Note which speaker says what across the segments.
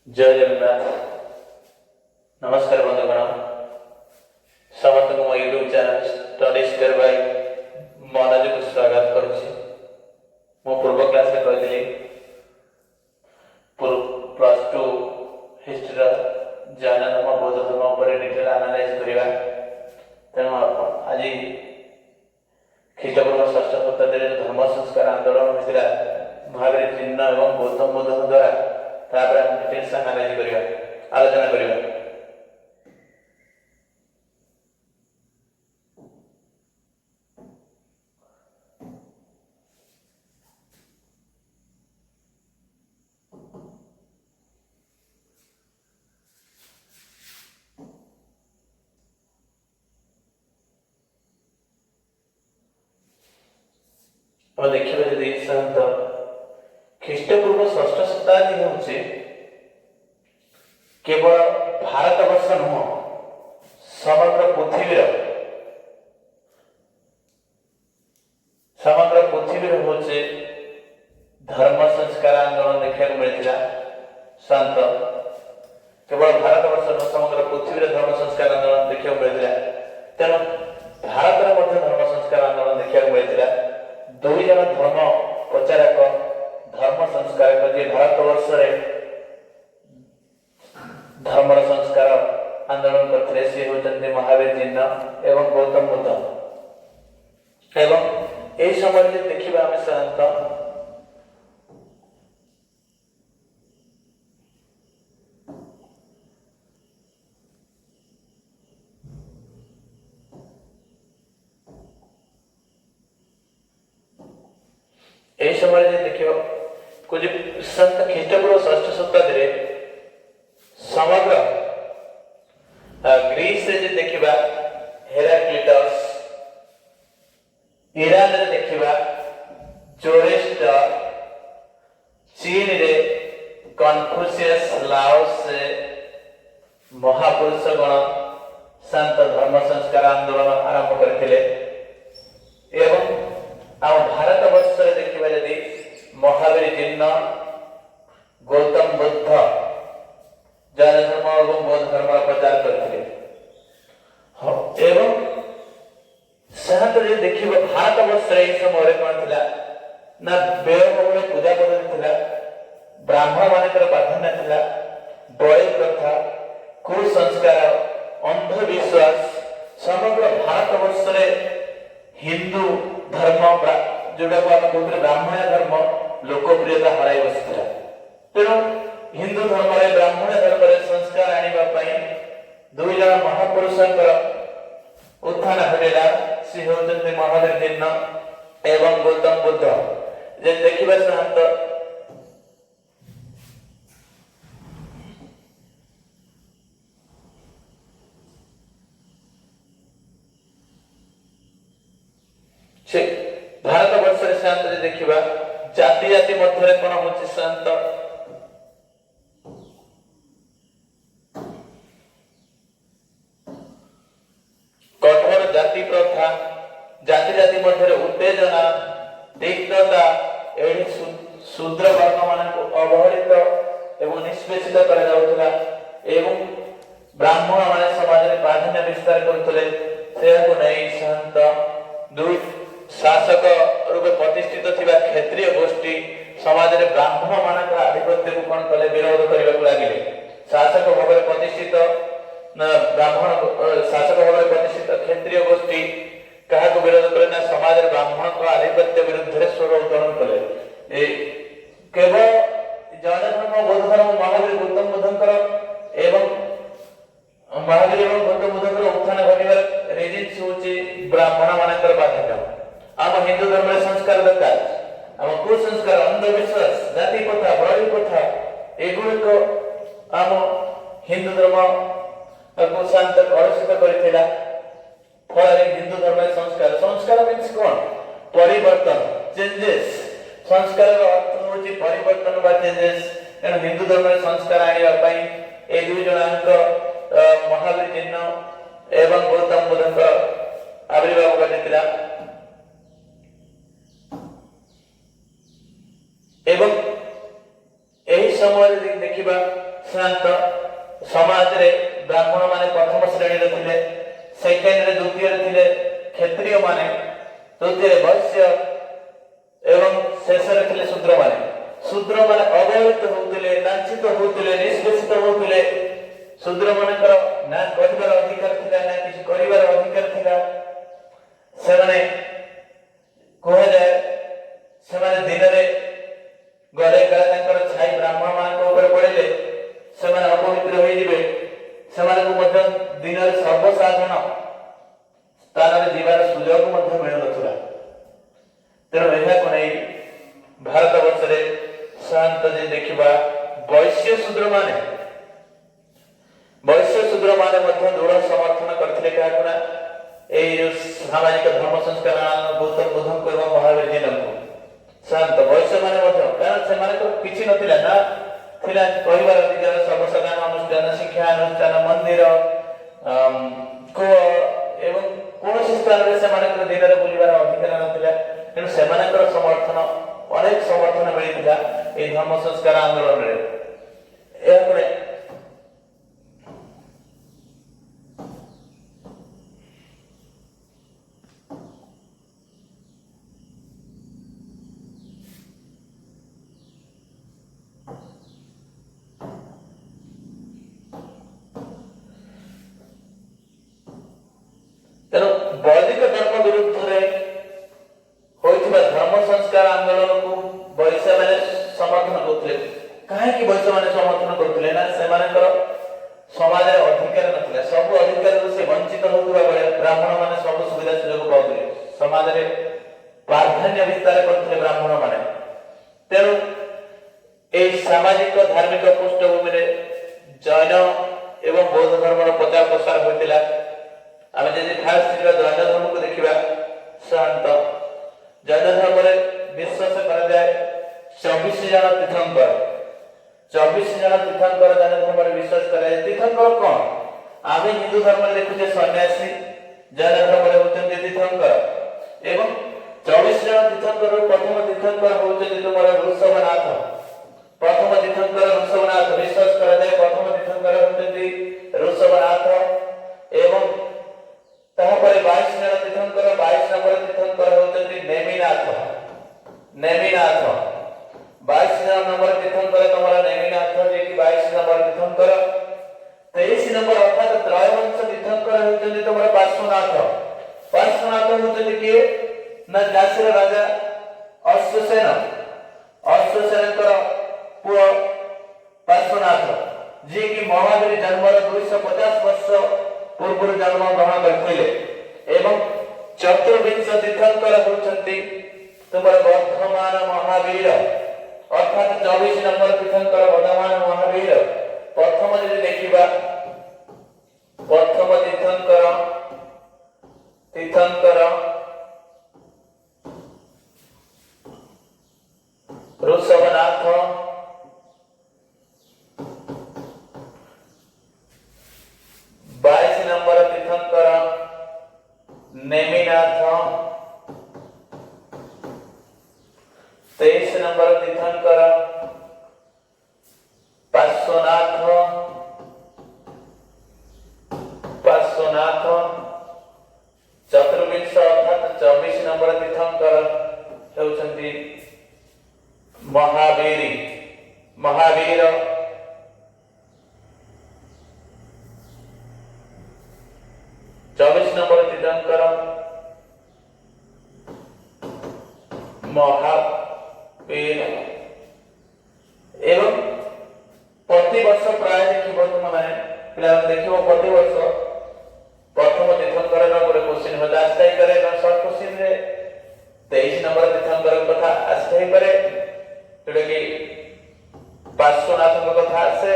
Speaker 1: जय जगन्नाथ। नमस्कार बंधुगण, समस्त को YouTube channel study square by Manoj को स्वागत करुच्ची। मो पूर्व क्लास में कही प्लस टू हिस्ट्री जैन धर्म बौद्ध धर्म पर डिटेल एनालाइज करवा। तेणु आज ख्रीष्टपूर्व षष्ठ शताब्दी धर्म संस्कार आंदोलन होता महावीर चिन्ह एवं गौतम बुद्ध द्वारा डिटेल्स एनालाइज करवा, आलोचना करवा। और देखिए यदि ख्रीष्टपूर्व षष्ठ शताब्दी हूँ केवल भारत वर्ष नुह समग्र पृथ्वी हूँ धर्म संस्कार आंदोलन देखा मिलता। शांत केवल भारत वर्ष नुह समग्र पृथ्वी धर्म संस्कार आंदोलन देखा मिलता। तेणु भारत में धर्म संस्कार आंदोलन देखा मिलता। दुई जन धर्म प्रचारक धर्म संस्कारक जी भारत वर्ष धर्म संस्कार आंदोलन करते सी होती महावीर चिन्ह एवं गौतम बुद्ध। एवं यही समय देखा आम साधारणतः यही समय देखिए कुछ संत ख्रीष्टपूर्व षष्ठ शताब्दी समग्र ग्रीस रे देखिबा हेराक्लिटस, ईरान रे देखिबा जोरेस्टर, चीन रे कन्फ्यूशियस, लाओस से महापुरुष गण संत धर्म संस्कार आंदोलन आरंभ करथिले। एवं आम भारत वर्ष रे देखिबा यदि महावीर चिन्ह, गौतम बुद्ध जैन धर्म और बौद्ध धर्म का प्रचार करते। एवं साथ देखिए भारत वर्ष समय कौन था ना व्यय पूजा पद्धति, ब्राह्मण मान प्राधान्य था, बलि प्रथा, कुसंस्कार, अंधविश्वास समग्र भारत वर्ष हिंदू धर्म जोटा को आम कहते ब्राह्मण धर्म लोकप्रियता हराई बसता। तेणु हिंदू धर्म रे ब्राह्मण धर्म रे संस्कार आने दुई जन महापुरुष उत्थान घटेगा। सी होते महावीर चिन्ह एवं गौतम बुद्ध। जे देखिबा साधारणतः भारत वर्ष शांत देखिबा जाति जाति मध्य कौन हो शांत कठोर जाति प्रथा, जाति जाति मध्य उत्तेजना, तीक्ष्णता, शूद्र वर्ण मान अवहेलित एवं निष्पेषित करा एवं ब्राह्मण मान समाज में प्राधान्य विस्तार करते। शांत दुई शासक रूपे प्रतिष्ठित थिबा क्षेत्रीय गोष्ठी समाज में ब्राह्मण मान आधिपत्य को कौन कले विरोध करने को लगे। शासक भाव में प्रतिष्ठित ब्राह्मण शासक भाव में प्रतिष्ठित क्षेत्रीय गोष्ठी क्या विरोध कले ना समाज में ब्राह्मण को आधिपत्य विरुद्ध स्वर उत्तोलन कले। केवल जैन धर्म, बौद्ध धर्म, महावीर गौतम बुद्धंकर एवं महावीर एवं गौतम बुद्धंकर उत्थान घटिबार रीजन होची ब्राह्मण मानकर प्राधान्य। आम हिंदू धर्म रे संस्कार दरकार, आम कुसंस्कार, अंधविश्वास, जाति प्रथा, बलि प्रथा एगुड़िक आम हिंदू धर्म को शांत कलुषित करथिला। फल हिंदू धर्म रे संस्कार मीन्स कौन परिवर्तन, चेंजेस। संस्कार अर्थ होची परिवर्तन बा चेंजेस। तेणु हिंदू धर्म रे संस्कार आनिबा पई ए दुई जनांक महावीर चिन्ह एवं गौतम बुद्धंक आविर्भाव घटिला। एवं यही समय देखिबा शांत समाज रे ब्राह्मण माने प्रथम श्रेणी रे थिले, सेकेंड रे द्वितीय रे थिले क्षत्रिय माने, तृतीय रे वैश्य एवं शेष रे थिले शूद्र माने। शूद्र माने अवहेलित होउतिले, लांछित होउतिले, निष्पेषित होउतिले। शूद्र मानकर ना करिवार अधिकार थिला, ना किछि करिवार अधिकार थिला। सेमाने कोहे जाय सेमाने दिन रे गले काले तांकर छाई ब्राह्मण मानक ऊपर पड़िले सेमाने अपवित्र होई जिवे। सेमाने को मध्य दिन रे सर्वसाधारण स्थान रे जीवार सुयोग मध्य मिल नथुला। तेणु एहा को नै भारत वर्ष रे शांत जे देखिबा वैश्य शूद्र माने मध्य दृढ़ समर्थन करथिले काकुना एई सामाजिक धर्म संस्कार गौतम बुद्धंक एवं महावीर जीवनको। शांत वैश्य माने मध्य कारण से माने को किछि नथिला ना थिला परिवार अधिकार सर्वसाधारण अनुष्ठान शिक्षा अनुष्ठान मंदिर को एवं कोनोसी स्थान रे से माने दिन रे बुलिबार अधिकार नथिला। तेणु से मानकर समर्थन अनेक समर्थन मिलिथिला ए धर्म संस्कार आंदोलन रे। एहा परे तेणु वैदिक धर्म विरुद्ध रे होइथिबा धर्म संस्कार आंदोलन को वैश्य माने समर्थन करथिले। काहे कि वैश्य माने समर्थन करथिले ना से मानकर समाज रे अधिकार नथिला, सब अधिकार से वंचित होतबा बेले ब्राह्मण माने सब सुविधा सुयोग पाउथिले, समाज रे प्राधान्य विस्तार करथिले ब्राह्मण माने। तेणु ए सामाजिक धार्मिक पृष्ठभूमि रे जैन एवं बौद्ध धर्मर प्रचार प्रसार होइतिला। आमे जे खास जैन धर्म को देखिबा शांत जैन धर्म रे विश्वास करा जाय 24 जन तीर्थंकर, 24 जन तीर्थंकर जैन धर्म रे विश्वास करा जाय। तीर्थंकर कोन? आमे हिंदू धर्म रे देखुजे सन्यासी, जैन धर्म रे होचन तीर्थंकर एवं 24 जन तीर्थंकर प्रथम तीर्थंकर होचन तुमरा ऋषभनाथ। प्रथम तीर्थंकर ऋषभनाथ विश्वास करा जाय। प्रथम तीर्थंकर होचन ऋषभनाथ एवं ताहापरे 22 जन तीर्थंकर, 22 नंबर तीर्थंकर होचंती नेमिनाथ। 22 नंबर तीर्थंकर तमरा नेमिनाथ जे कि 22 नंबर तीर्थंकर। 23 नंबर अर्थात त्रयवंश तीर्थंकर होचंती तमरा पार्श्वनाथ। पार्श्वनाथ होचंती के ना झांसीर राजा अश्वसेन, अश्वसेनकर पुओ पार्श्वनाथ जे कि महावीर जन्मर 250 वर्ष पूर्व जन्म ग्रहण करथिले। एवं चतुर्विंश तीर्थंकर होचंती तुमर वर्धमान महावीर अर्थात 24 नंबर तीर्थंकर वर्धमान महावीर। प्रथम जे देखिबा प्रथम तीर्थंकर ऋषभनाथ, 22 नंबर तीर्थंकर नेमिनाथ, 23 नंबर तीर्थंकर पार्श्वनाथ, चतुर्विंश अर्थात 24 नंबर तीर्थंकर हेउचंती महावीर। 24 नंबर तीर्थंकर महावीर एवं प्रति वर्ष प्राय देखिबो तुम माने पिला देखिबो प्रति वर्ष प्रथम तीर्थंकर रो गोटे क्वेश्चन होता आस्ते करे शॉर्ट क्वेश्चन रे 23 नंबर तीर्थंकर कथा आस्ते करे जोटा कि पार्श्वनाथ कथा आसे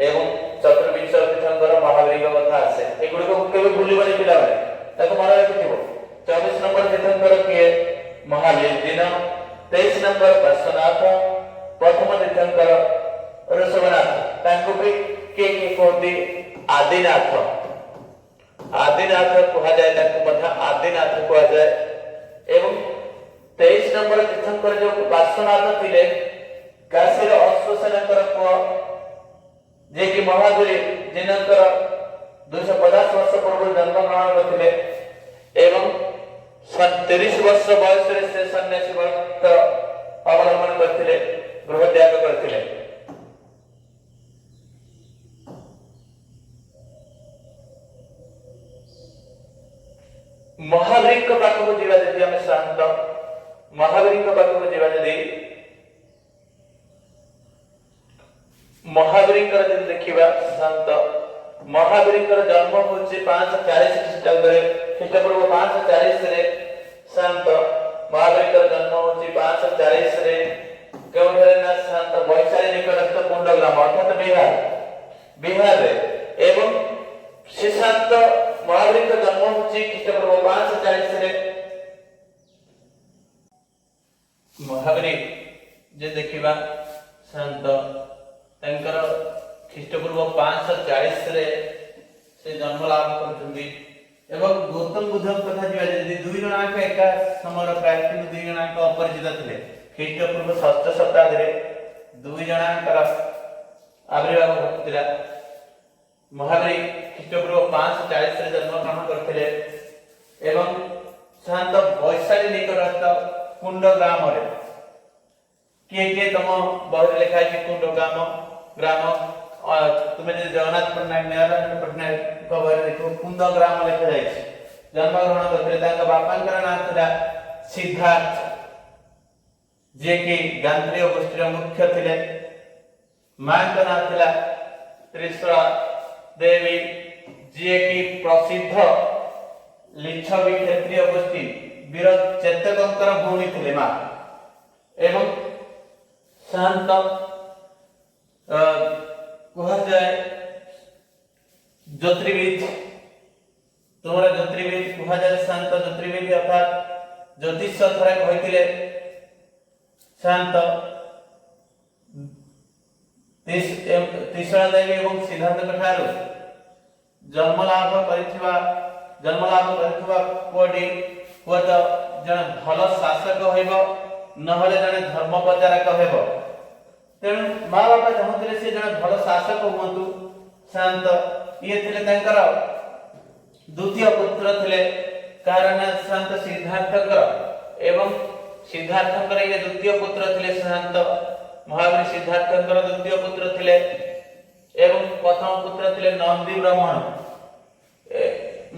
Speaker 1: एवं चतुर्विंश तीर्थंकर महावीर कथा आसे। एगुडी को केबे भूलिबानी पिला माने ताको मन रखिथिबो। 24 नंबर तीर्थंकर किए महावीर दिन, 23 नंबर पार्श्वनाथ, प्रथम तीर्थंकर ऋषभनाथ। तांको भी के कहती आदिनाथ। आदिनाथ कहा जाए, ताको मध्य आदिनाथ कहा जाए। एवं 23 नंबर तीर्थंकर जो पार्श्वनाथ थिले काशीर अश्वसेनकर पुओ जे कि महावीर जिनकर 250 वर्ष पूर्व जन्म ग्रहण करथिले एवं 30 वर्ष बयस रे से सन्यासी व्रत अवलंबन करथिले, गृह त्याग करथिले। महावीर को पाखक जीवा जदि हम शांत महावीर को पाखक जीवा जदि महावीर कर जदि देखिबा शांत महावीर कर जन्म होछि 540 ख्रीष्टाब्द रे ख्रीष्टपूर्व 540 रे शांत महावीर कर जन्म होछि 540 रे केउठरे ना शांत वैशाली निकटस्थ कुंड ग्राम अर्थात बिहार रे एवं से शांत महावीर का जन्म होछि ख्रीष्टपूर्व 540 रे। महावीर जे देखिबा शांत तंकर ख्रीष्टपूर्व 540 रे से जन्म लाभ करछन्ती एवं गौतम बुद्ध कथा जिबा जे दुई जणा के एका समर प्राय दुई जणा के अपरिचित थिले। ख्रीष्टपूर्व 6th शताब्दी रे दुई जणा कर आविर्भाव होतिला। महावीर ख्रीष्टपूर्व 540 रे जन्म ग्रहण करथिले एवं शांत वैशाली निकटस्थ कुंड ग्राम रे के तम बहुत लिखा है कुंड ग्राम तुम्हें जगन्नाथ पट्टनायक नारायण पट्टनायक बारे देखो कुंद ग्राम लिखा जाय जन्म ग्रहण करथिले। तांका बापांकर नाम थिला सिद्धार्थ जे कि गांत्रिय गोष्ठीर मुख्य थिले। मांका नाम थिला त्रिशूला देवी जे कि प्रसिद्ध लिच्छवी क्षेत्रीय गोष्ठी वीर चेतकंकर भूमि थिले मा एवं शांत कहा जाए ज्योतिर्विद तुम्हारा ज्योतिर्विद कहा जाए शांत ज्योतिर्विद अर्थात ज्योतिष थरे कहिथिले शांत त्रिशूला देवी एवं सिद्धार्थ कठारु जन्म लाभ करिथिबा कोडी को तो जन भल शासक होइबो नहले जने धर्म प्रचारक हेबो। तेणु माँ बापा चाहूले से जन भल शासक हुंतु शांत ये थिले तांकर द्वितीय पुत्र थिले कारण शांत सिद्धार्थकर एवं सिद्धार्थकर ये द्वितीय पुत्र थिले शांत महावीर सिद्धार्थकर द्वितीय पुत्र थिले एवं प्रथम पुत्र थिले नंदी ब्राह्मण।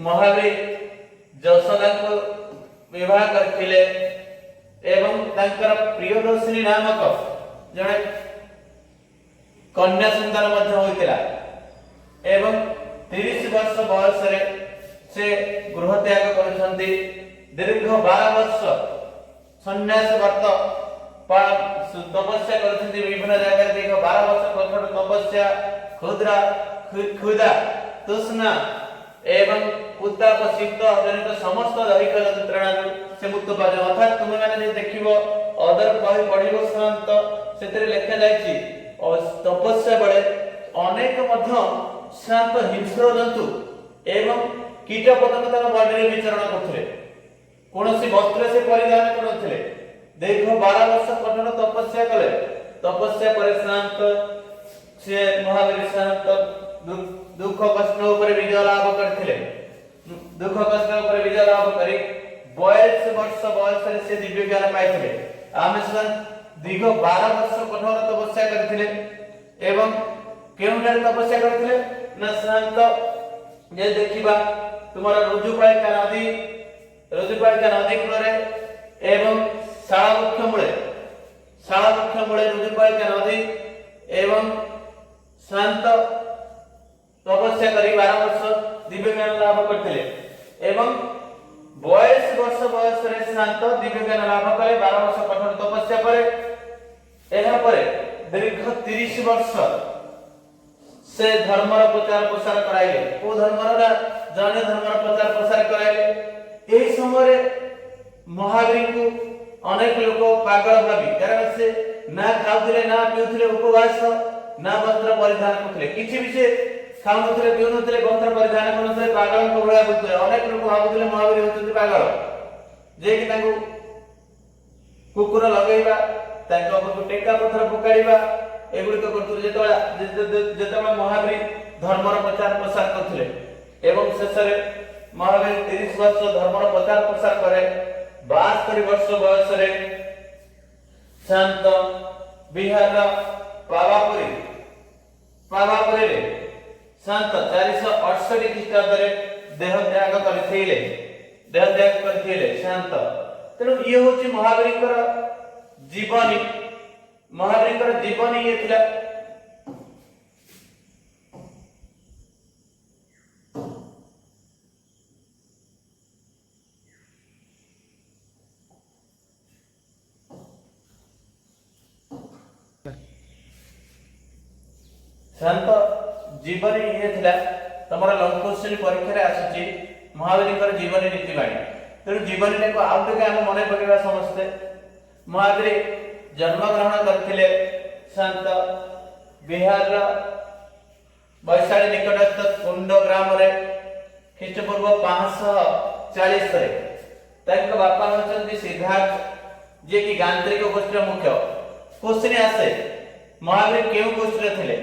Speaker 1: महावीर जशोदा को विवाह करथिले एवं तांकर प्रियदर्शिनी नामक जने कन्या संतान मध्य होइतिला एवं 30 वर्ष बयस रे से गृह त्याग करछन्ती। दीर्घ 12 वर्ष सन्यास व्रत तपस्या करछन्ती विभिन्न जगह दीर्घ 12 वर्ष कठोर तपस्या क्षुधा तृष्णा एवं उद्ताप शीत जनित समस्त दैहिक यंत्रणा से मुक्त पाज। अर्थात तुम माने देखिबो अदर बही पढिबो शांत सेतरे लेखा जायछि और तपस्या बेले अनेक मध्य शांत हिंस्र जंतु एवं कीट पतंग तक बॉडी विचरण करथिले कोनोसी वस्त्र से परिधान करथिले। दीर्घ 12 वर्ष कठोर तपस्या कले तपस्या पर शांत से महावीर शांत दुख कष्ट ऊपर विजय लाभ करथिले। दुख कष्ट ऊपर विजय लाभ करी 42 वर्ष बयस से दिव्य ज्ञान पाइथिले। आमेश्वर दीर्घ 12 वर्ष कठोर तपस्या करथिले एवं केउठार तपस्या करथिले ना शांत जे देखिबा तुम्हारा रुजुपालिका नदी कूलरे एवं शाला वृक्ष मूले रुजुपालिका नदी एवं शांत तपस्या करी 12 वर्ष दिव्य ज्ञान लाभ करथिले एवं 22 वर्ष बयस रे शांत दिव्य ज्ञान लाभ करे 12 वर्ष कठोर तपस्या करे एहा परे दीर्घ 30 वर्ष से धर्मर प्रचार प्रसार कराइले। को धर्मर ना जाने धर्मर प्रचार प्रसार कराइले। एही समय महावीर को अनेक लोक पागल भाबी कारण से ना खाउथिले ना पिउथिले उपवास ना वस्त्र परिधान करथिले किछि भी से खाउनथिले पिउनथिले वस्त्र परिधान करनथिले पागल को भला बुझले। अनेक लोक भाबुथिले महावीर होचंती पागल जे कि तांको कुकुर लगेइबा तांको ऊपर टेका पत्थर पकाइबा एगुड़िक करथुले जेतेबेले महावीर धर्मर प्रचार प्रसार करथुले एवं शेष में महावीर 30 वर्ष धर्मर प्रचार प्रसार करे 72 वर्ष बयस रे शांत बिहार पावापुरी रे शांत 468 ख्रीष्टाब्द रे देह त्याग करथिले शांत। तेणु ये होची महावीर जीवनी महावीर जीवनी ये थिला। शांत जीवनी ये थिला तमरा लॉन्ग क्वेश्चन परीक्षा रे आसीची महावीर जीवनी नीतिवाणी। तेणु जीवनी को आउ टिके हम मने पकेबा समस्ते। महावीर जन्म ग्रहण करथिले शांत बिहार वैशाली निकटस्थ कुंड ग्राम रे ख्रीष्टपूर्व 540 रे। तांका बापा होचंती सिद्धार्थ जे कि गांत्रिक गोष्ठी मुख्य। क्वेश्चन आसे महावीर केउ गोष्ठी रे थिले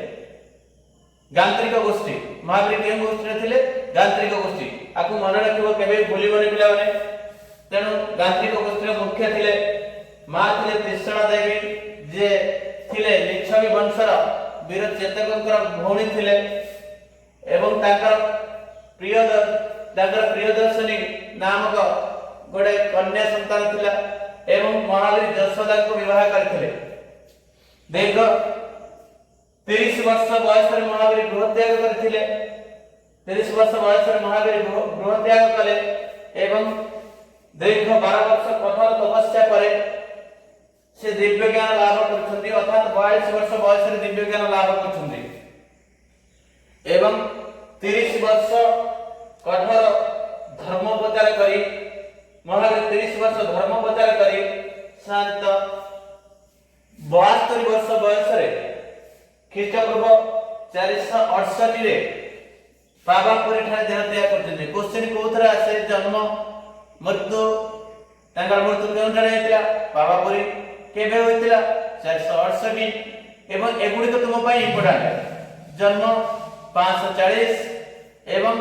Speaker 1: गांत्रिक गोष्ठी। महावीर केउ गोष्ठी रे थिले गांत्रिक गोष्ठी। आकु मन रखिबो केबे भूलिबोनी पिला माने। तेणु गांत्रिक गोष्ठी मुख्य थिले मां थिले त्रिशणा देवी जे थिले लिच्छवी वंशर वीर चेतकंकर भौणी थिले एवं तांकर प्रियदर्शनी नामक गोटे कन्या संतान थिला एवं महावीर यशोदा को विवाह करथिले। दीर्घ 30 वर्ष बयस रे महावीर गृहत्याग करथिले। 30 वर्ष बयस रे महावीर गृहत्याग कले एवं दीर्घ 12 वर्ष कठोर तपस्या परे से दिव्य ज्ञान लाभ करछन्ती अर्थात 42 वर्ष बयस रे दिव्य ज्ञान लाभ करछन्ती एवं 30 वर्ष कठोर धर्म प्रचार करी महावीर 30 वर्ष धर्म प्रचार करी शांत 72 वर्ष बयस रे ख्रीष्टपूर्व 468 रे पावापुरी ठारे देह त्याग करछन्ती। क्वेश्चन कोथरा आसे जन्म मृत्यु तांकर मृत्यु केउ ठारे हेतिला पावापुरी केबे होइतिला 468 एवं एगुडी तो तुम पई इंपोर्टेंट जन्म 540 एवं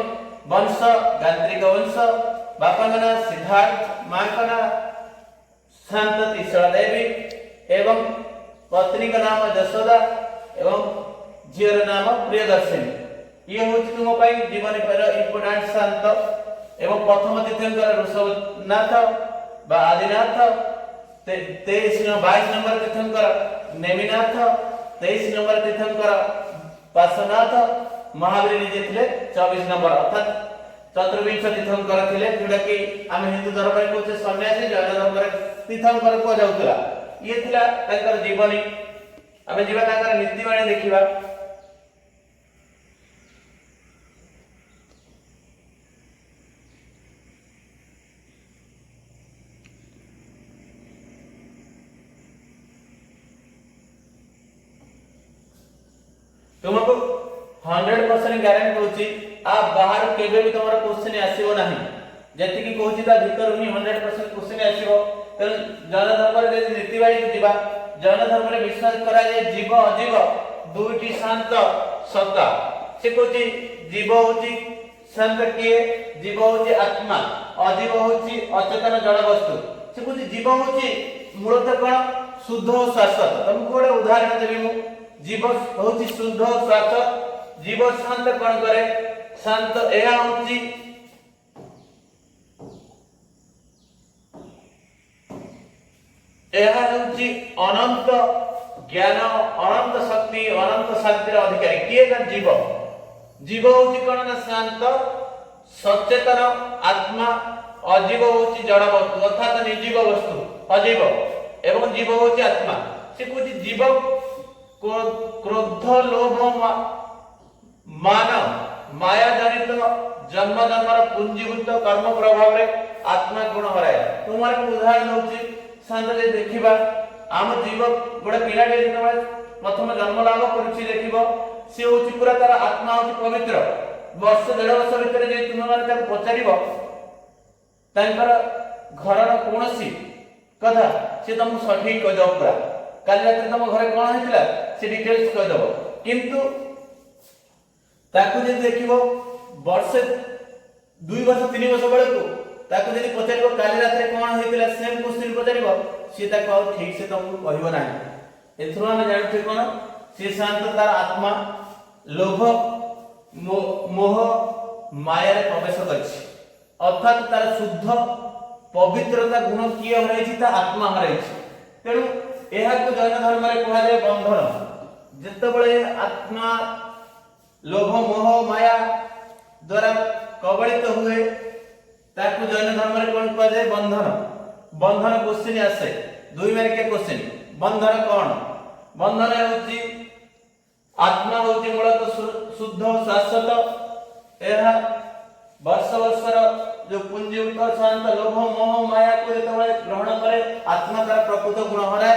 Speaker 1: वंश गांत्रिक वंश बापा का सिद्धार्थ मां का शांत त्रिशला देवी एवं पत्नी का नाम यशोदा एवं झीर नाम प्रियदर्शिनी। ये होची तुम पई जीवन पर इंपोर्टेंट शांत एवं प्रथम तीर्थंकर ऋषभनाथ बा आदिनाथ 22 नंबर तीर्थंकर नेमिनाथ 23 नंबर तीर्थंकर पार्श्वनाथ महावीर निजे थिले 24 नंबर अर्थात चतुर्विंश तीर्थंकर थिले जोटा कि आम हिंदू धर्म रे कोचे सन्यासी जैन धर्म रे तीर्थंकर को जाउतला। ये थिला तांकर जीवनी। आमे जीवा तांकर नीतिवाणी देखिबा। तुमको 100% गारंटी होची आ बाहर केबे भी तुम्हारा क्वेश्चन आसीबो नाही। जति की कहूची ता भीतर ही 100% क्वेश्चन आसीबो। त जन धर्म रे नीतिवाणी दिबा जन धर्म रे विश्वास करा जे जीव अजीव दुईटी शांत सत्ता। से कहूची जीव होची शांत किए जीव होची आत्मा अजीव होची अचेतन जड़ वस्तु। से कहूची जीव होची मूलतः कोन शुद्ध और शाश्वत। तुमको गोटे उदाहरण देबी मु जीव होची शुद्ध और शाश्वत जीव शांत कोन करे शांत एहा होची अनंत ज्ञान अनंत शक्ति अनंत शांतिर अधिकारी किए का जीव जीव होची कोन ना शांत सचेतन आत्मा अजीव होची जड़ वस्तु अर्थात निर्जीव वस्तु अजीव एवं जीव होची आत्मा। से कुछ जीव क्रोध लोभ मान माया जनित जन्म जन्मर पुंजीभूत कर्म प्रभाव रे आत्मा गुण हराए। तुम्हारे उदाहरण होची शांत जे देखिबा आम जीव गोटे पिलाटे जेतबे प्रथम जन्म लाभ करूची देखिबो से होची पूरा तार आत्मा होची पवित्र वर्ष 1.5 वर्ष भीतर जे तुम माने ताको पचारिबो तांकर घरर कोनोसी कथा से तुम सठिक कह दो पूरा काली रात तुम घरे कौन होइतिला से डिटेल्स कह दबो किंतु ताकू जे देखिबो वर्षे 2 वर्ष 3 वर्ष बेले को ताकू जे पचारिबो काली रात रे कौन होइतिला सेम क्वेश्चन पचारिबो से ताकू आ ठीक से तुमको कहबो नाही एथरो हम जानथि कोन से शांत तार आत्मा लोभ मोह माया रे प्रवेश करछि अर्थात तार शुद्ध पवित्रता गुण किए हराइछि ता आत्मा हराइछि तेणु एहा को जैन धर्म रे कहला जाय बंधन जेतेबेले आत्मा लोभ मोह माया द्वारा कबलित हुए ताकू जैन धर्म रे कोन कहला जाय बंधन बंधन क्वेश्चन आसे 2 मार्क के क्वेश्चन बंधन कौन बंधन होछि आत्मा होछि मूलतः शुद्ध शाश्वत एहा वर्ष वर्षर जो पुंजीयुक्त शांत लोभ मोह माया को जेतेबेले ग्रहण करे आत्मा तार प्रकृत गुण हराए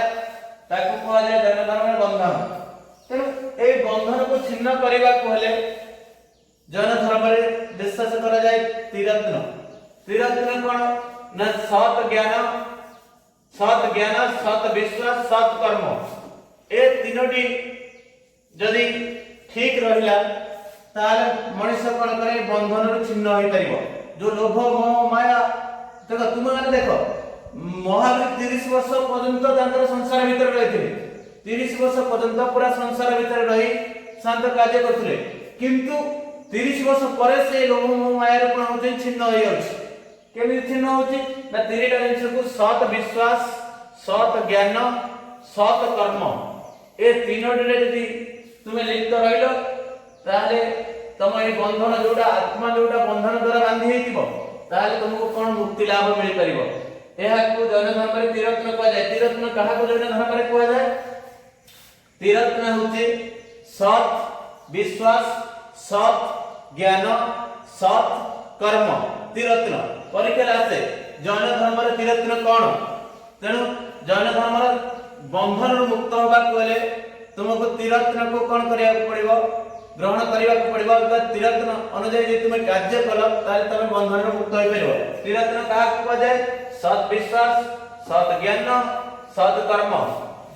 Speaker 1: ताकू कहला जाय जैन धर्म रे बंधन तेणु ए बंधन को छिन्न करबा को हेले जैन धर्म रे विश्वास करा जाय त्रिरत्न कोन न सत ज्ञान सत विश्वास सत कर्म ए तीनोटी जदि ठीक रहिला ताले मनुष्य कोन करे बंधन रे छिन्न होई परिबो जो लोभ मोह माया देखो तुम माने देखो महावीर 30 वर्ष पर्यंत तांकर संसार भीतर रहिथिले 30 वर्ष पर्यंत पूरा संसार भीतर रही शांत कार्य करथिले किंतु 30 वर्ष परे से लोभ मोह माया रे कोन होते छिन्न होई अछि केमि छिन्न होछि ना तीनटा जिंस को सत विश्वास सत ज्ञान सत कर्म ए तीनोटी रे यदि तुमे लिप्त रहिलो ताले तम ए बंधन जोडा आत्मा जोडा बंधन द्वारा बांधी हेतिबो ताले तुमको कोन मुक्ति लाभ मिल परिबो एहा को जैन धर्म रे त्रिरत्न कह जाय त्रिरत्न कहा को जैन धर्म रे कह जाय त्रिरत्न होचे सत विश्वास सत ज्ञान सत कर्म त्रिरत्न परीक्षा आसे जैन धर्म रे त्रिरत्न कोन तेनु जैन धर्म रे बंधन रो मुक्त होबा कोले तुमको त्रिरत्न को कोन करिया पड़िबो ग्रहण करिया पड़िबो त्रिरत्न अनुसार जे तुम कार्य कल ताले तमे बंधन रो मुक्त होई परिबो त्रिरत्न कहा को कह जाय सत विश्वास सत ज्ञान सत कर्म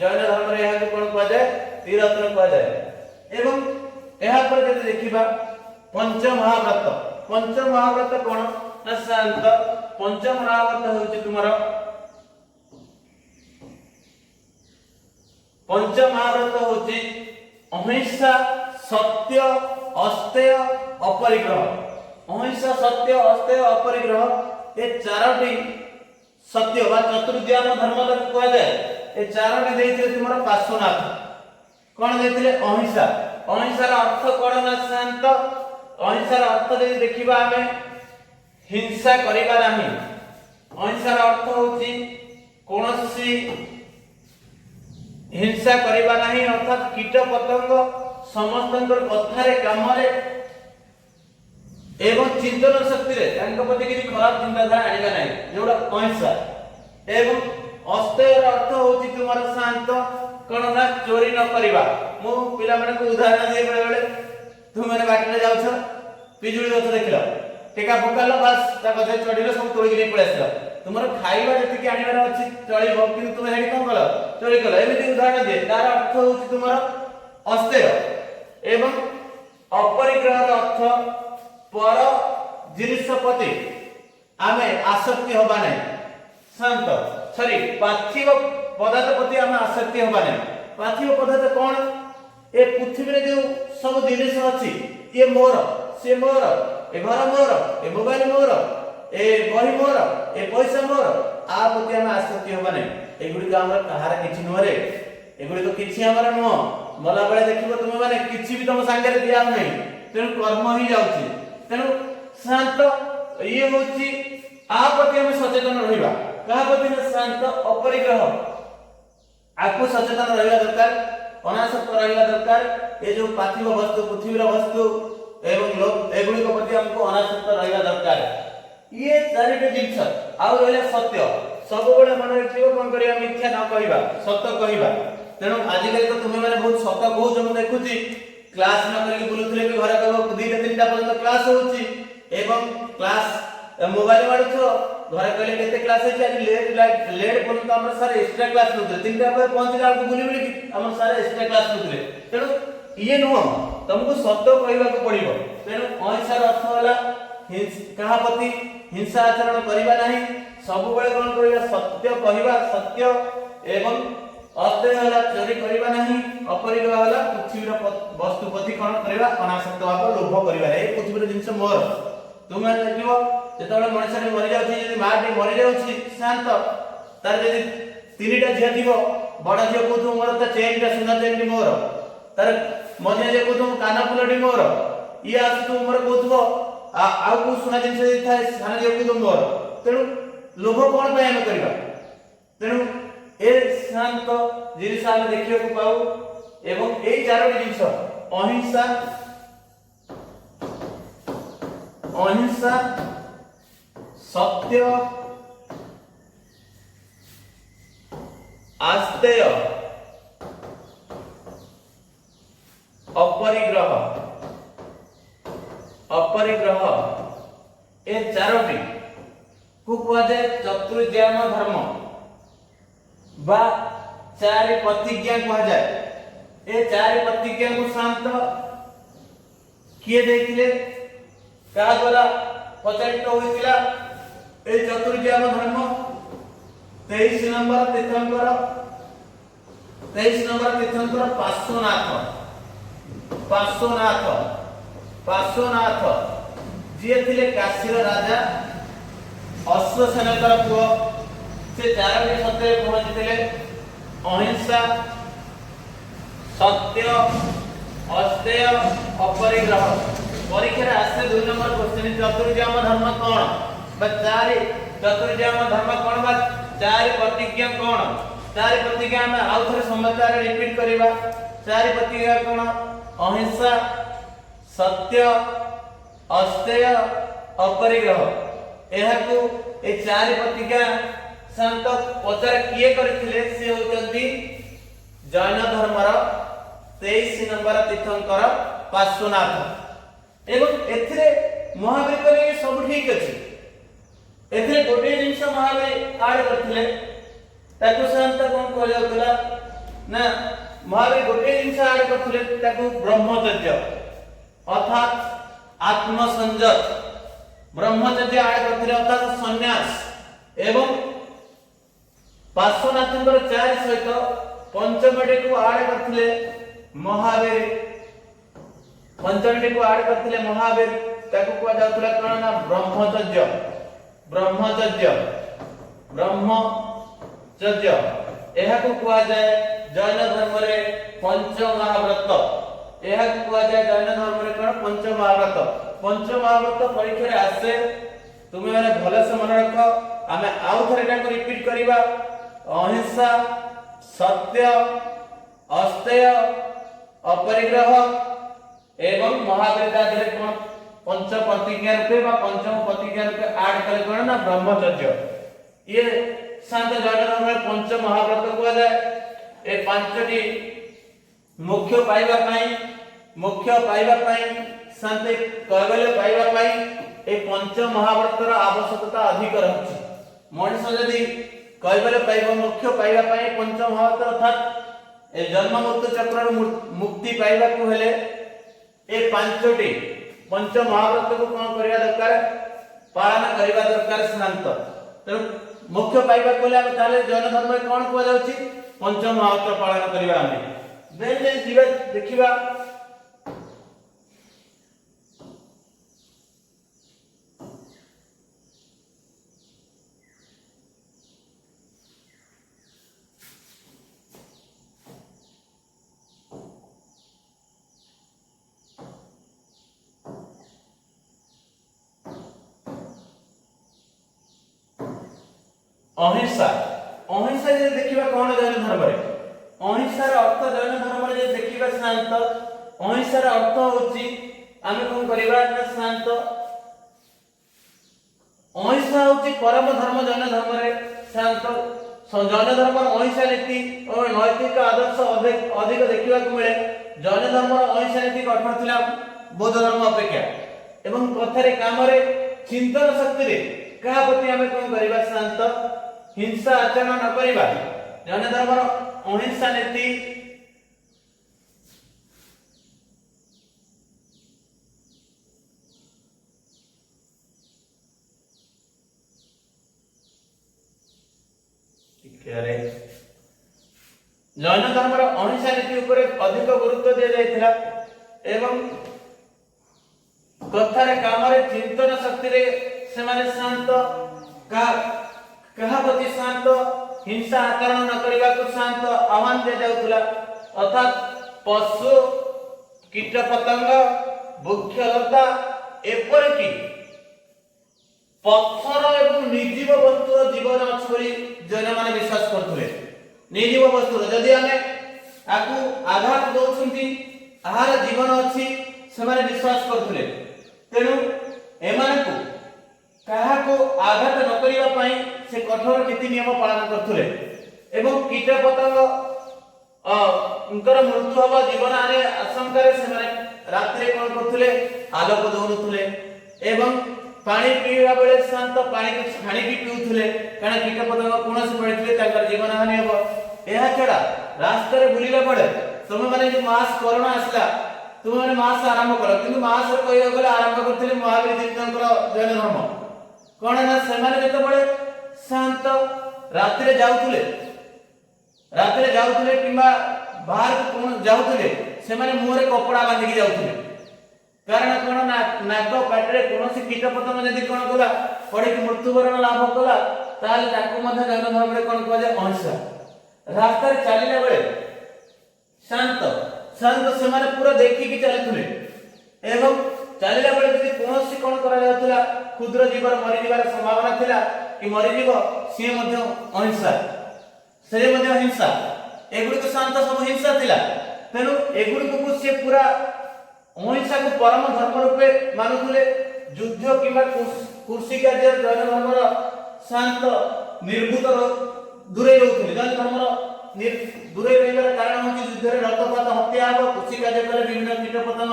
Speaker 1: जैन धर्म रे एहा को कोन कह जाय त्रिरत्न कह जाय एवं एहा पर जदि देखिबा पंच महाव्रत कोन ना शांत पंच महाव्रत होछि तुमरो पंच महाव्रत होछि अहिंसा सत्य अस्तेय अपरिग्रह अहिंसा सत्य अस्तेय अपरिग्रह ए चारोटी सत्य बा चतुर्ध्यान धर्म तक कह जाए ए चारोटी देइथिले तुमरो पार्श्वनाथ कोन देइथिले अहिंसा अहिंसार अर्थ कोन ना शांत अहिंसार अर्थ जे देखिबा हमें हिंसा करिबा नाही अहिंसार अर्थ होछि कोनोसी हिंसा करिबा नाही अर्थात कीट पतंग समस्तंकर कथारे कामरे एवं चिंतन शक्ति रे तांको प्रति किछि खराब चिंताधारा आनिबा नाही जोडा अहिंसा एवं अस्तेयर अर्थ होछि तुमर शांत कोन ना चोरी न करिबा मु पिला माने को उदाहरण दे बेले बेले तुम माने बाटले जाउछ पिजुली गछ देखिलो टेका फुकालो बस ता गछ चढिलो सब तोळी गिरी पळे आसलो तुमर खाइबा जति कि आनिबार अछि चळिबो किंतु तुम हेडी कोन कलो चोरी कलो एमिति उदाहरण दे तार अर्थ होछि तुमर अस्तेय एवं अपरिग्रह अर्थ पर जिनिस प्रति आमे आसक्ति होबा नै शांत सॉरी पार्थिव पदार्थ प्रति आमे आसक्ति होबा नै पार्थिव पदार्थ कोन ए पृथ्वी रे जो सब जिनिस अछि ये मोर से मोर ए घर मोर ए मोबाइल मोर ए बही मोर ए पैसा मोर आ प्रति आमे आसक्ति होबा नै एगुडी का हमरा कहार किछि नरे एगुडी तो किछि हमरा न मला बेले देखिबो तुम माने किछि भी तुम संगे रे दिया नै तेनु कर्म ही जाउछि तेनु शांत ये होछि आ प्रति हम सचेतन रहिबा कहा प्रति शांत अपरिग्रह आकु सचेतन रहिबा दरकार अनासक्त रहिबा दरकार ए जो पार्थिव वस्तु पृथ्वीर वस्तु एवं लोक एगुडी को प्रति हमको अनासक्त रहिबा दरकार ये चारिटे जिंस आ रहले सत्य सब बडे मन रखिबो कोन करिया मिथ्या न कहिबा सत्य कहिबा तेनु आज काली तो तुमे माने बहुत सत्य कहू हम देखुची क्लास न करके बुलुथले भी घरे कहबो 2 3टा पर्यंत क्लास होउची एवं क्लास मोबाइल माडुछो घरे कहले केते क्लास है आज लेट पर्यंत हमर सर एक्स्ट्रा क्लास नउतले 3टा पर पहुंचला को बुली बुली हमर सर एक्स्ट्रा क्लास नउतले तेणु ये नुह तुमको सत्य कहबा को पड़िबो तेणु अहिंसार अर्थ होला कहा प्रति हिंसा आचरण करिबा नहीं सब बेले कोन करिबा सत्य कहबा सत्य एवं अस्तेय होला चोरी करिबा नहीं अपरिग्रह होला पृथ्वीर वस्तु प्रति कोन करिबा अनासक्त भाव लोभ करिबा ए पृथ्वीर जिंस मोर तुम देखिबो जेतबेले मनुष्य मरि जाउछि यदि माटी मरि जाउछि शांत तार यदि तीनटा झिया थिबो बड़ झिया कोथु मोर त चेनटा सुना चेनटी मोर तार मझिया जे कोथु काना फुलटी मोर ई आस तू मोर कोथबो आउ को सुना जिंस थाए साना जे कोथु मोर तेनु लोभ कोन पय हम करिबा तेनु ए शांत जिनिस हम देखियो को पाऊ एवं ए चारोटी जिंस अहिंसा अहिंसा सत्य आस्तेय अपरिग्रह अपरिग्रह ए चारोटी को कहा जाए चतुर्ज्याम धर्म बा चारि प्रतिज्ञा कहा जाए ए चारि प्रतिज्ञा को शांत किए देखिले का द्वारा प्रचलित होइतिला ए चतुर्ज्याम धर्म 23 नंबर तीर्थंकर 23 नंबर तीर्थंकर पार्श्वनाथ जे थिले काशीर राजा अश्वसेनकर पुओ से चारोटी सत्य पहुंचतिले अहिंसा सत्य अस्तेय अपरिग्रह परीक्षा आसे 2 नंबर क्वेश्चन चतुर्ज्याम धर्म कोन बा चारि चतुर्ज्याम धर्म कोन बा चारि प्रतिज्ञा कोन चारि प्रतिज्ञा हम आउ थरे समाचार रिपीट करिबा चारि प्रतिज्ञा कोन अहिंसा सत्य अस्तेय अपरिग्रह एहाकू ए चारि प्रतिज्ञा शांत पचार किए करथिले से होचंती जैन धर्मर 23 नंबर तीर्थंकर पार्श्वनाथ एवं एथिरे महावीर करे सब ठीक अछि एथिरे गोटे जिंस महावीर आड करथिले ताकू शांत कोन कहल जाउतला ना महावीर गोटे जिंस आड करथिले ताकू ब्रह्मचर्य अर्थात आत्मसंयत ब्रह्मचर्य आड करथिले अर्थात सन्यास एवं पार्श्वनाथंकर चारि सहित पंचमटी को आड करथिले महावीर पंचमटी को आड करथिले महावीर ताकू को जाउतला कोन ना ब्रह्मचर्य एहा को कुआ जाय जैन धर्म रे पंच महाव्रत एहा को कुआ जाय जैन धर्म रे कोन पंच महाव्रत परीक्षा रे आसे तुमे माने भले से मन रखो आमे आउ थरे एटा को रिपीट करिबा अहिंसा सत्य अस्तेय अपरिग्रह एवं महावीर दादरे कोन पंच प्रतिज्ञा रूपे बा पंचम प्रतिज्ञा रूपे ऐड करे कोन ना ब्रह्मचर्य ये शांत जैन धर्म में पंच महाव्रत को जाय ए पांचटी मुख्य पाइबा पई शांत कैवल्य पाइबा पई ए पंच महाव्रतर आवश्यकता अधिक रहछि मनुष्य यदि कैवल्य पाइबा मुख्य पाइबा पई पंच महाव्रत अर्थात ए जन्म मृत्यु चक्र मुक्ति पाइबा को हेले ए पांचटी पंच महाव्रत को कोन करिया दरकार पालन करिवा दरकार शांत तो मुख्य पाइबा कोले हम ताले जैन धर्म में कोन को जाउची पंच महाव्रत पालन करिवा हम देन जीवा देखिबा अहिंसा अहिंसा जे देखिबा कोन जैन धर्म रे अहिंसार अर्थ जैन धर्म रे जे देखिबा शांत अहिंसार अर्थ होची आमे कोन करिबा ना शांत अहिंसा होची परम धर्म जैन धर्म रे शांत जैन धर्म अहिंसा नीति और नैतिक आदर्श अधिक देखिबा को मिले जैन धर्म अहिंसा नीति कठोर थिला बौद्ध धर्म अपेक्षा एवं कथारे काम रे चिंतन शक्ति रे कहा प्रति हमें कौन करिबा शांत हिंसा आचरण न करिबा जन धर्मर अहिंसा नीति जैन धर्मर अहिंसा नीति उपरे अधिक गुरुत्व दिया जायतिला एवं कथारे कामरे चिंतन शक्ति रे से माने शांत कहा प्रति शांत हिंसा आचरण न करबा को शांत आह्वान दिया जाउतला अर्थात पशु कीट पतंग वृक्षलता एपर की पत्थर एवं निर्जीव वस्तुर जीवन अछि बोली जैन माने विश्वास करथुले निर्जीव वस्तुर जदि हमें आकु आघात दउछंती आहार जीवन अछि से माने विश्वास करथुले तेनु एमानकु काहाको आघात न करिबा पई से कठोर नीति नियम पालन करथुले एवं कीट पतंग उनकर मृत्यु हवा जीवन आने आशंका रे से माने रात्रि रे कोन करथुले आलोक दउनथुले एवं पानी पीवा बेले शांत पानी को छाणी भी पिउथुले कारण कीट पतंग कोनसे पड़िथले ताकर जीवन हानि हबो एहा छडा रास्ता रे बुलिला पड़े तुम माने जो मास कोरोना आसला तुम माने मास आरंभ करो किंतु मास रे कहियो गले आरंभ करथले महावीर तीर्थंकर जैन धर्म कोन ना से माने जते बळे शांत रात्रि रे जाउथले किबा बाहर कोन जाउथले से माने मुहरे कपड़ा बांधी के जाउथले कारण कोन ना नाक पाटरे कोनोसी कीट पतंग जदि कोन कला पड़ी के मृत्युवरण लाभ कला ताले ताकू मध्ये जैन धर्म रे कोन कहजे अहिंसा रास्ता रे चलिला बेले शांत से माने पूरा देखि कि चलथुले एवं चलिला बेले जदि कोनोसी कोन करा जाउथला क्षुद्र जीव मरि जीवार संभावना थिला कि मरि जीव से मध्ये अहिंसा से मध्ये हिंसा एगुडी को शांत सब हिंसा थिला तेनु एगुडी को से पूरा अहिंसा को परम धर्म रूपे मानुथुले युद्ध किबा कुर्सी कार्य जैन धर्मर शांत निर्भूत दूरे रहउथले जैन धर्मर दूरे रहिबार कारण होची युद्ध रे रक्तपात हत्या हो कुर्सी कार्य करे विभिन्न कीट पतंग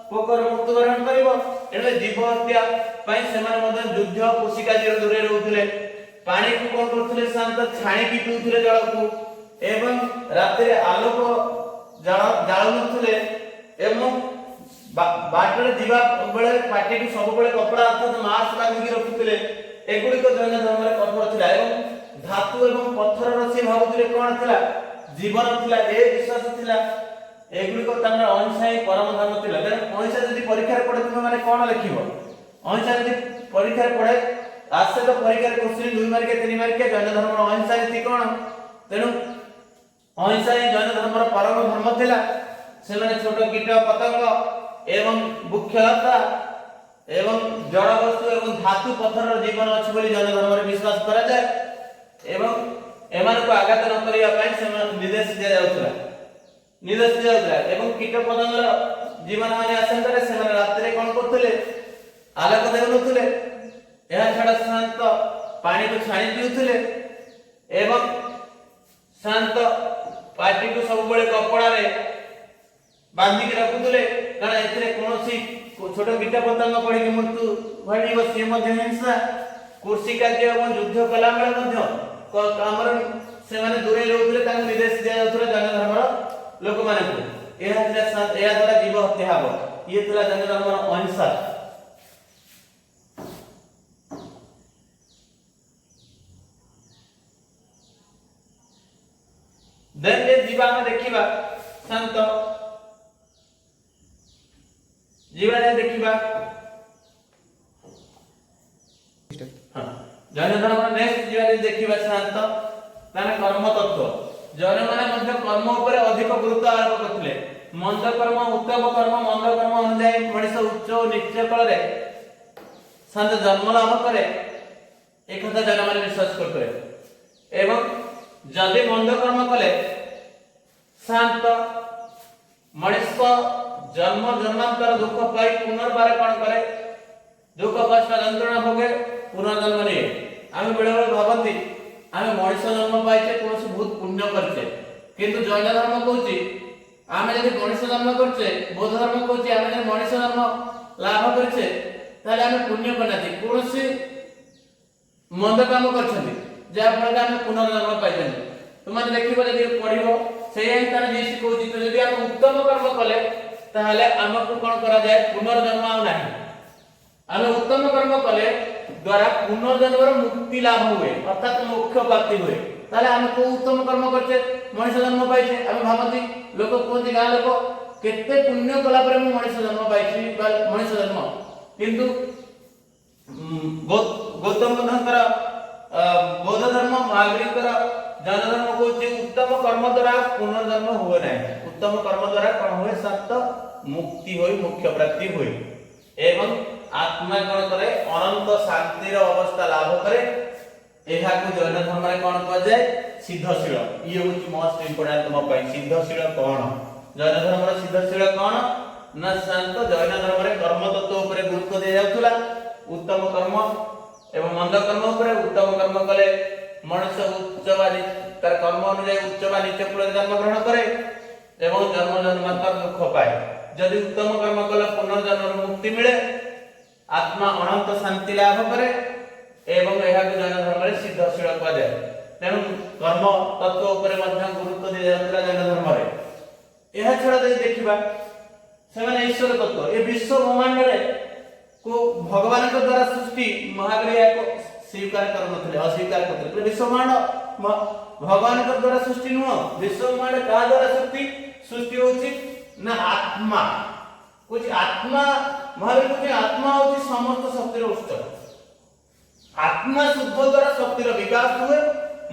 Speaker 1: पोकर मृत्युवरण करिवो एले जीव हत्या पई सेमाने मदन युद्ध कुर्सी कार्य दूरे रहउथले पानी को कोन करथुले शांत छाणी की पिउथुले जल को एवं रात्रि रे आलोक जाळुथुले एवं बाटरे जीवा बेले पाटी को सब बेले कपड़ा अर्थात मास्क बांधी रखुथिले एगुडी को जैन धर्म रे कठोर थिला एवं धातु एवं पत्थर रसी भाबुथिले कोन थिला जीवन थिला ए विश्वास थिला एगुडी को तांगर अहिंसा ही परम धर्म थिला देन अहिंसा जदि परीक्षा रे पड़े तुम माने कोन लिखिबो अहिंसा जदि परीक्षा रे पड़े आसे तो परीक्षा रे क्वेश्चन 2 मार्क 3 मार्क जैन धर्म अहिंसा नीति कोन तेनु अहिंसा ही जैन धर्म रो परम धर्म थिला से माने छोट कीट पतंग एवं वृक्षलता एवं जड़ वस्तु एवं धातु पत्थर जीवन अछि बोली जैन धर्म रे विश्वास करा जाय एवं एमान को आघात न करिया पय से निर्देश दिया जाउतला एवं कीट पतंग रो जीवन हानि आशंका रे से रात्रि रे कोन करथले आलोक देउनथले एहा छडा शांत पानी को छाणी पिउथले एवं शांत पाटी को सब बेले कपड़ा रे बांधी के रखुथले कारण एथरे कोनोसी छोट कीट पतंग पड़ी के मृत्यु भणिबो से मध्ये हिंसा कुर्सी कार्य एवं युद्ध कला बेले मध्ये कामर से माने दूरे रहउथले तांग निर्देश दिया जाउथले जैन धर्मर लोक माने को एहा द्वारा जीव हत्या हबो ये तला जैन धर्मर अहिंसा देन ये जीवा में देखिबा शांत जीवन देखिबा हां जैन धर्म नेक्स्ट जीवन देखिबा शांत ताने कर्म तत्व जैन माने मध्ये कर्म ऊपर अधिक गुरुत्व आरोप करथिले मंद कर्म उत्तम कर्म मंद कर्म अनुଯାୟୀ मनुष्य उच्च और नीच कल रे शांत जन्म लाभ करे एक कथा जैन माने विश्वास करथले एवं जदि मंद कर्म कले शांत मनुष्य जन्म जन्मांतर दुख पाई पुनर्बार कोन करे दुख कष्ट यंत्रणा भोगे पुनर्जन्म नहीं आमे बेले बेले भाबंती आमे मनुष्य जन्म पाइछे कोनसे बहुत पुण्य करछे किंतु जैन धर्म कहूची आमे यदि मनुष्य जन्म करछे बौद्ध धर्म कहूची आमे यदि मनुष्य जन्म लाभ करछे ताले आमे पुण्य करनाती कोनसे
Speaker 2: मंद काम करछन्ती जहाँ फल आम पुनर्जन्म पाई तुम देखो जब पढ़ो से तार जी शिखौची तो जब आम उत्तम कर्म कले ताहले आमको कौन करा जाए पुनर्जन्म आ नहीं आम उत्तम कर्म कले द्वारा पुनर्जन्म मुक्ति लाभ हुए अर्थात मोक्ष प्राप्ति हुए ताहले आम को उत्तम कर्म करछे मनुष्य जन्म पाइछे आम भाबती लोक कहते गाँ लोक केते पुण्य कला पर मनुष्य जन्म पाइछि मनुष्य जन्म किंतु गौतम बुद्धंकर बौद्ध धर्म महावीरकर जैन धर्म को उत्तम कर्म द्वारा पुनर्जन्म हुए नहीं उत्तम कर्म द्वारा कौन हुए सत मुक्ति होई मोक्ष प्राप्ति हुए एवं आत्मा कौन करे अनंत शांतिर अवस्था लाभ करे एहा को जैन धर्म रे कौन कह जाए सिद्धशील ये होची मोस्ट इंपोर्टेंट तुम पई सिद्धशील कौन जैन धर्म रे सिद्धशील कौन ना शांत जैन धर्म रे कर्म तत्व ऊपर गुरुत्व दे जाउतला उत्तम कर्म एवं मंद कर्म ऊपर उत्तम कर्म कले मनुष्य उच्च वा तार कर्म अनुसार उच्च वा नीच कुल जन्म ग्रहण करे एवं जन्म जन्मांतर दुख पाए यदि उत्तम कर्म कले पुनर्जन्म मुक्ति मिले आत्मा अनंत शांति लाभ करे एवं यह जैन धर्म रे सिद्धशील कह जाए तेणु कर्म तत्व ऊपर मध्य गुरुत्व दे जाउतला जैन धर्म रे यह छड़ा यदि देखिबा से माने ईश्वर तत्व ए विश्व ब्रह्मांड रे को भगवान के द्वारा सृष्टि महावीर को स्वीकार करनथले अस्वीकार करथले विश्व ब्रह्मांड भगवान के द्वारा सृष्टि नुह विश्व ब्रह्मांड का द्वारा सृष्टि होची ना आत्मा कुछ आत्मा महावीर कुछ आत्मा होची समस्त शक्तिर उत्स आत्मा शुद्ध द्वारा शक्तिर विकास हुए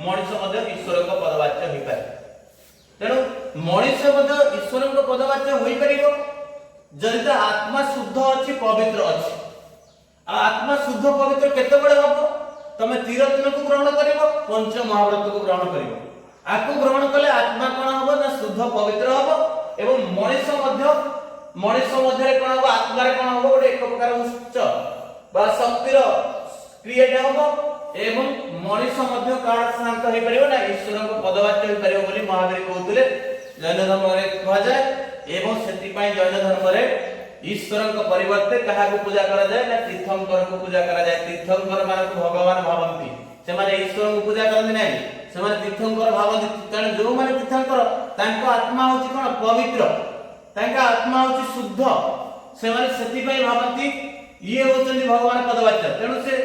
Speaker 2: मनुष्य मध्य ईश्वर को पदवाच्य होई पारे तेणु मनुष्य मध्य ईश्वर को पदवाच्य होई परिबो जदि आत्मा शुद्ध अछि पवित्र अछि आत्मा शुद्ध पवित्र केते बडे हबो तमे तीरत्न को ग्रहण करिवो पंच महाव्रत को ग्रहण करिवो आको ग्रहण कले आत्मा कोन हबो ना शुद्ध पवित्र हबो एवं मनुष्य मध्य कोन हबो आत्मा रे कोन हबो गोटे एक प्रकार उच्च बा शक्तिर क्रिएट हबो एवं मनुष्य मध्य काल शांत होई परिबो ना ईश्वर को पदवाच्य होई परिबो बोली महावीर कहउतले जैन धर्म रे कहा जाय एवं सेति पई जैन धर्म रे ईश्वर को परिवर्ते कहा को पूजा करा जाए ना तीर्थंकर को पूजा करा जाए तीर्थंकर माने भगवान भावंती से माने ईश्वर को पूजा करନ୍ତି नाही से माने तीर्थंकर भावंती तेणु जो माने तीर्थंकर तांको आत्मा होची कोन पवित्र तांका आत्मा होची शुद्ध से माने सेति पई भावंती ये होचंदी भगवान पदवाच्य तेणु से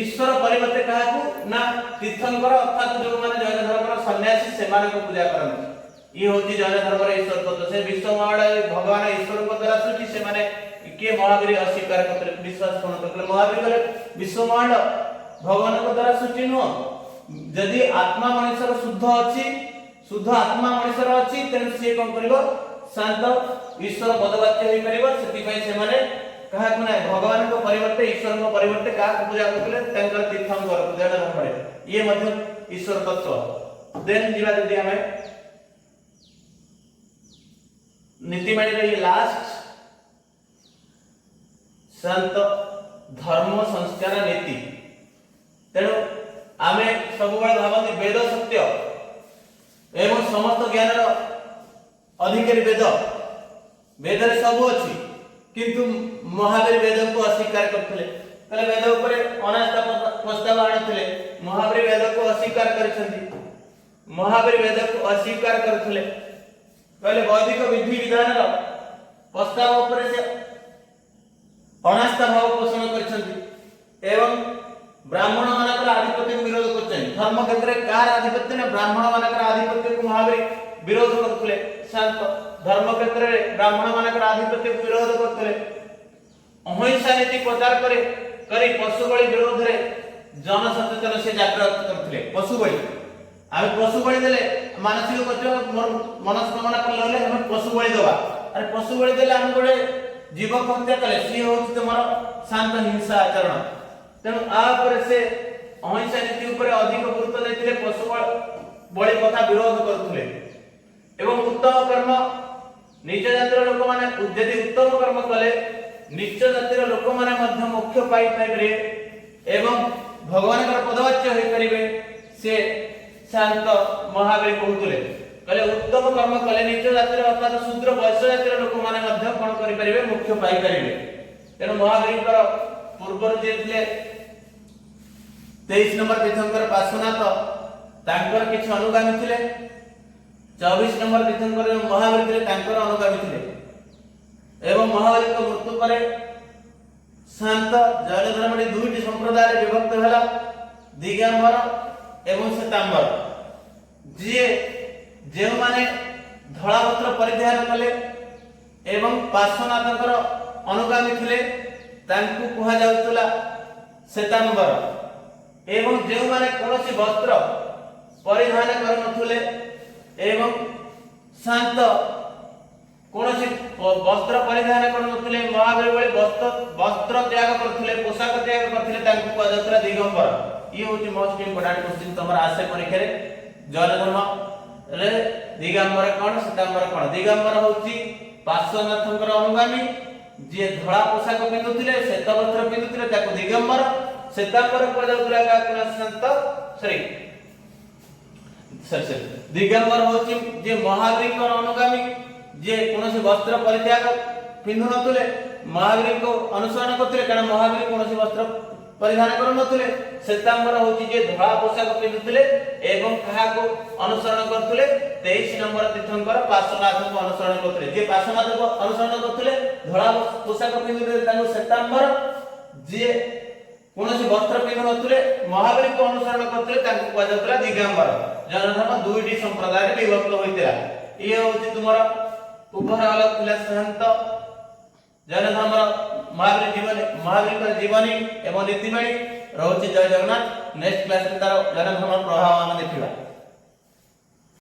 Speaker 2: ईश्वर परिवर्ते कहा को ना तीर्थंकर अर्थात जो माने जैन धर्म रो सन्यासी से माने को पूजा करନ୍ତି ये होची जैन धर्म रे ईश्वर तत्व से विश्व ब्रह्मांड भगवान ईश्वर को द्वारा सृष्टि से माने के महावीर अस्वीकार करते विश्वास कोन करले महावीर बोले विश्व ब्रह्मांड भगवान को द्वारा सृष्टि नो यदि आत्मा मनुष्य शुद्ध अछि शुद्ध आत्मा मनुष्य अछि तेन से कोन करिवो शांत ईश्वर पदवाच्य होई परिवो सेति पई से माने कहा को नै भगवान को परिवर्ते ईश्वर को परिवर्ते का पूजा करले तंकर तीर्थंकर पूजा न पड़े ये मध्य ईश्वर तत्व देन जीवा यदि हमें नीति माने ये लास्ट संत धर्म संस्कार नीति तेणु आमे सब बळ भाबंती वेद सत्य एवं समस्त ज्ञान रो अधिकारी वेद वेद रे सब अछि किंतु महावीर वेद को अस्वीकार करथिले तले वेद ऊपर अनास्था प्रस्ताव आणथिले महावीर वेद को अस्वीकार करिसंती महावीर वेद को अस्वीकार करथिले कहले वैदिक विधि विधान रो प्रस्ताव ऊपर से अनास्था भाव पोषण करिसंती एवं ब्राह्मण मानकर आधिपत्य को विरोध करछन धर्म क्षेत्र में कार आधिपत्य ने ब्राह्मण मानकर आधिपत्य को महावीर विरोध करथले शांत धर्म क्षेत्र में ब्राह्मण मानकर आधिपत्य को विरोध करथले अहिंसा नीति प्रचार करी पशु बलि विरोध रे जन सचेतन से जागृत करथले पशु बलि आमे पशु बलि देले मानसिक कष्ट मनस्कामना करले हम पशु बलि देबा अरे पशु बलि देले हम गोटे जीव हत्या कले सी होची तमरो शांत हिंसा आचरण तेणु आ पर से अहिंसा नीति ऊपर अधिक गुरुत्व देथिले पशु बलि कथा विरोध करथले एवं उत्तम कर्म निज जातिर लोक माने यदि उत्तम कर्म कले निज जातिर लोक माने मध्य मुख्य पाई पाइबे एवं भगवान का पदवाच्य होई परिबे से शांत महावीर कहउतले कले उत्तम कर्म कले निज जातिर अर्थात शूद्र वैश्य जातिर लोक माने मध्य कोन करि परिबे मुख्य पाई परिबे तेणु महावीर पूर्व जे थिले 23 नंबर तीर्थंकर पार्श्वनाथ तांकर किछ अनुगामी थिले। 24 नंबर तीर्थंकर महावीर थिले तांकर अनुगामी थिले एवं महावीर को मृत्यु पर शांत जैन धर्म दुईटी संप्रदाय विभक्त होला, दिगंबर एवं श्वेतांबर। जे जे माने धड़ा वस्त्र परिधान कले एवं पार्श्वनाथंकर अनुगामी थिले तांकु कुहा जाउतला श्वेतांबर एवं जे माने कोनोसी वस्त्र परिधान करनथुले एवं शांत कोनोसी वस्त्र परिधान करनथुले महावीर बळे वस्त्र त्याग करथुले, पोशाक त्याग करथुले तांकु कुहा जाउतला दिगंबर। ये होची मोस्ट इंपोर्टेंट क्वेश्चन तमर आसे परीक्षा रे। जैन धर्म रे दिगंबर कोन श्वेतांबर कोन? दिगंबर होची पार्श्वनाथंकर अनुगामी जे धड़ा पोशाक पिंधुथिले, श्वेत वस्त्र पिंधुथिले ताको दिगंबर। श्वेतांबर को जाउतला का कोन संत सॉरी दिगंबर होची जे महावीर को अनुगामी जे कोनोसी वस्त्र परित्याग पिंधु नथुले, महावीर को अनुसरण करथुले कारण महावीर कोनोसी वस्त्र परिधान करू नथुले। श्वेतांबर होची जे धड़ा पोशाक पिंधुथिले एवं कहा को अनुसरण करथुले। 23 नंबर तीर्थंकर पार्श्वनाथ को अनुसरण करथुले। जे पार्श्वनाथ को अनुसरण करथुले धड़ा पोशाक पिंधुथिले ताको श्वेतांबर, जे कोनोसी वस्त्र पिंधु नथुले महावीर को अनुसरण करथुले ताको कुआ जातला दिगंबर। जैन धर्म दुईटी संप्रदाय विभक्त होइतला। ये होची तुमरा ओवरऑल थिला सिद्धांत जैन धर्म महावीर जीवनी एवं नीतिबाणी रहुछि। जय जगन्नाथ। नेक्स्ट क्लास रे तार जैन धर्म प्रभाव हम देखिबा।